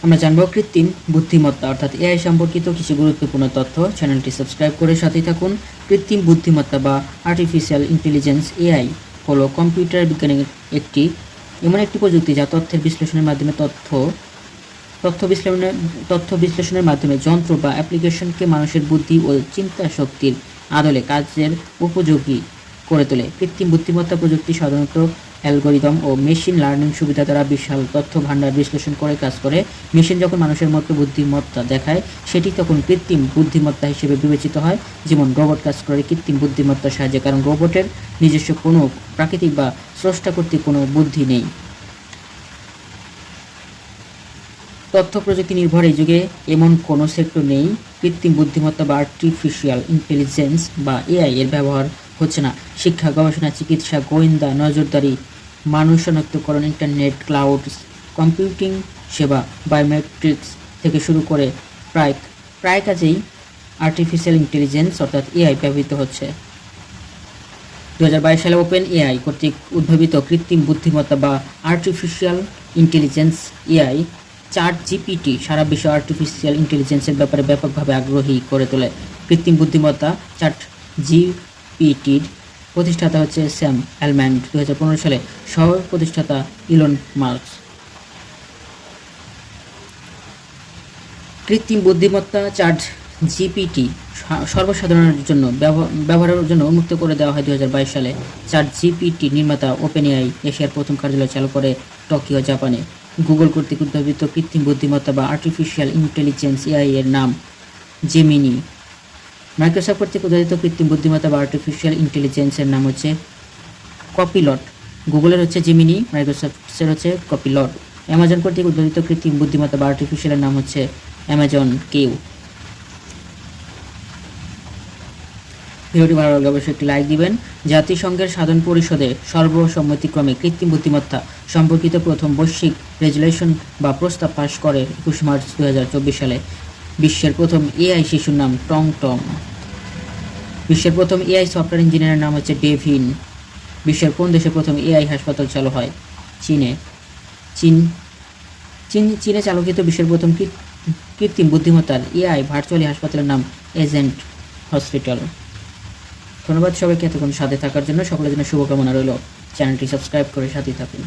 আমরা জানবো কৃত্রিম বুদ্ধিমত্তা অর্থাৎ এআই সম্পর্কিত কিছু গুরুত্বপূর্ণ তথ্য। চ্যানেলটি সাবস্ক্রাইব করে সাথেই থাকুন। কৃত্রিম বুদ্ধিমত্তা বা আর্টিফিশিয়াল ইন্টেলিজেন্স এআই হলো কম্পিউটার বিজ্ঞানের এমন একটি প্রযুক্তি যা তথ্যের বিশ্লেষণের মাধ্যমে তথ্য বিশ্লেষণের মাধ্যমে যন্ত্র বা অ্যাপ্লিকেশনকে মানুষের বুদ্ধি ও চিন্তা শক্তির আদলে কাজের উপযোগী করে তোলে। কৃত্রিম বুদ্ধিমত্তা প্রযুক্তি সাধারণত অ্যালগরিদম ও মেশিন লার্নিং সুবিধা দ্বারা বিশাল তথ্য ভাণ্ডার বিশ্লেষণ করে কাজ করে। মেশিন যখন মানুষের মতো বুদ্ধিমত্তা দেখায় সেটি তখন কৃত্রিম বুদ্ধিমত্তা হিসেবে বিবেচিত হয়। যেমন রোবট কাজ করে কৃত্রিম বুদ্ধিমত্তার সাহায্যে, কারণ রোবটের নিজস্ব কোনো প্রাকৃতিক বা স্রষ্টা কর্তৃক কোনো বুদ্ধি নেই। তথ্য প্রযুক্তি নির্ভর এই যুগে এমন কোনো সেক্টর নেই কৃত্রিম বুদ্ধিমত্তা বা আর্টিফিশিয়াল ইন্টেলিজেন্স বা এআই এর ব্যবহার হচ্ছে না। শিক্ষা, গবেষণা, চিকিৎসা, গোয়েন্দা, নজরদারি, মানুষ শনাক্তকরণ, ইন্টারনেট, ক্লাউড কম্পিউটিং সেবা, বায়োমেট্রিক্স থেকে শুরু করে প্রায় কাজেই আর্টিফিশিয়াল ইন্টেলিজেন্স অর্থাৎ এআই ব্যবহৃত হচ্ছে। 2022 সালে ওপেন এআই কর্তৃক উদ্ভাবিত কৃত্রিম বুদ্ধিমত্তা বা আর্টিফিশিয়াল ইন্টেলিজেন্স এআই ChatGPT সারা বিশ্বে আর্টিফিশিয়াল ইন্টেলিজেন্সের ব্যাপারে ব্যাপকভাবে আগ্রহী করে তোলে। কৃত্রিম বুদ্ধিমত্তা ChatGPTর প্রতিষ্ঠাতা হচ্ছে স্যাম অ্যালম্যান, 2015 সালে সহ প্রতিষ্ঠাতা ইলন মাস্ক। কৃত্রিম বুদ্ধিমত্তা ChatGPT সর্বসাধারণের জন্য ব্যবহারের জন্য উন্মুক্ত করে দেওয়া হয় 2022 সালে। ChatGPT নির্মাতা ওপেন এআই এশিয়ার প্রথম কার্যালয় চালু করে টোকিও, জাপানে। গুগল কর্তৃক উদ্ভাবিত কৃত্রিম বুদ্ধিমত্তা বা আর্টিফিশিয়াল ইন্টেলিজেন্স এআই এর নাম জেমিনি। মাইক্রোসফট কর্তৃক উদ্ভাবিত কৃত্রিম বুদ্ধিমত্তা বা আর্টিফিশিয়াল ইন্টেলিজেন্সের নাম হচ্ছে কপিলট। গুগলের হচ্ছে জেমিনি, মাইক্রোসফটের হচ্ছে কপিলট। অ্যামাজন কর্তৃক উদ্ভাবিত কৃত্রিম বুদ্ধিমত্তা বা আর্টিফিশিয়ালের নাম হচ্ছে অ্যামাজন কিউ। ভিডিওটি ভালো লাগলে অবশ্যই একটি লাইক দিবেন। জাতিসংঘের সাধারণ পরিষদে সর্বসম্মতিক্রমে কৃত্রিম বুদ্ধিমত্তা সম্পর্কিত প্রথম বৈশ্বিক রেজুলেশন বা প্রস্তাব পাশ করে 21 মার্চ 2024 সালে। বিশ্বের প্রথম এআই শিশুর নাম টং। বিশ্বের প্রথম এআই সফটওয়্যার ইঞ্জিনিয়ারের নাম হচ্ছে ডেভিন। বিশ্বের কোন দেশে প্রথম এআই হাসপাতাল চালু হয়? চীনে চালুকৃত বিশ্বের প্রথম কৃত্রিম বুদ্ধিমত্তার এআই ভার্চুয়ালি হাসপাতালের নাম এজেন্ট হসপিটাল। ধন্যবাদ সবাইকে এতক্ষণ সাথে থাকার জন্য। সকলের জন্য শুভকামনা রইল। চ্যানেলটি সাবস্ক্রাইব করে সাথেই থাকুন।